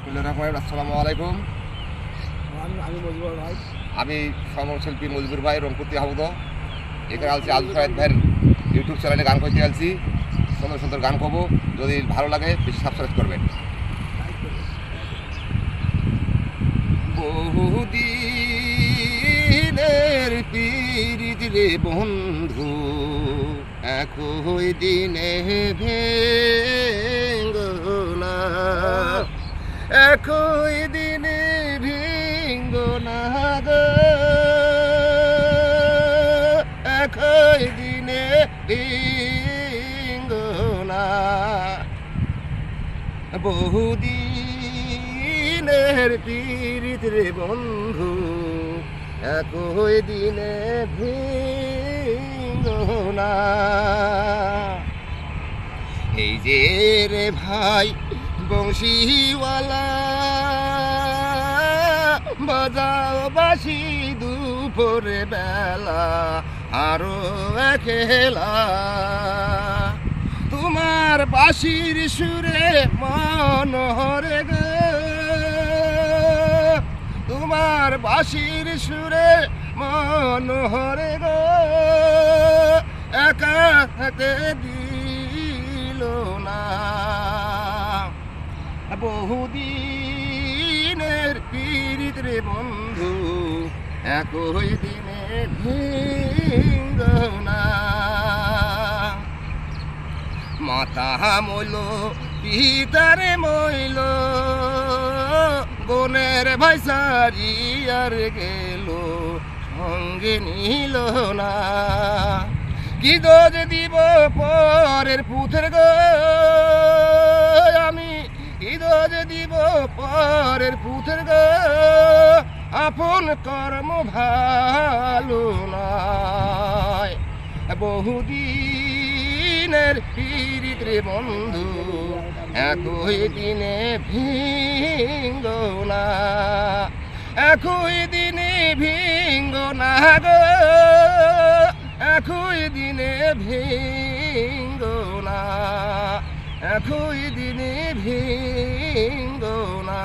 আসসালামু আলাইকুম। আমি মজিবুর ভাই, আমি সমরশিল্পী মজিবুর ভাই রংপুর হাউদ। এখানে আলছি আল সাহেদ ভাইয়ের ইউটিউব চ্যানেলে গান করতে আলছি। সুন্দর সুন্দর গান করবো, যদি ভালো লাগে বেশি সাবস্ক্রাইব করবেন। বহুদিনের পীড়িত রে বন্ধু, একই দিনে ভেঙ্গনা, একই দিনে ভেঙ্গনা গো, একই দিনে ভেঙ্গনা। বহুদিনের পীড়িত রে বন্ধু, একই দিনে ভেঙ্গনা। এই যে রে ভাই বংশীওয়ালা, বাজাও বাঁশি দুপুরে বেলা, আরো খেলা তোমার বাঁশির সুরে মনোহরে গো, তোমার বাঁশির সুরে মনোহরে গো, একা হাতে দিল না। বহুদিনের পীড়িত রে বন্ধু, একই দিনে ভেঙ্গনা। মাতা মইল পিতারে মইল, বোনের ভাই সারি আর গেল, সঙ্গে নিল না। কি দোষ দিব পরের পুথের গো, আমি কি দোষ দিব পরের পুথের গো, আপন কর্ম ভালো নয়। বহুদিনের পীড়িত রে বন্ধু, একই দিনে ভেঙ্গনা, একই দিনে ভেঙ্গনা গো, একই দিনে ভেঙ্গনা, একই দিনে ভেঙ্গনা।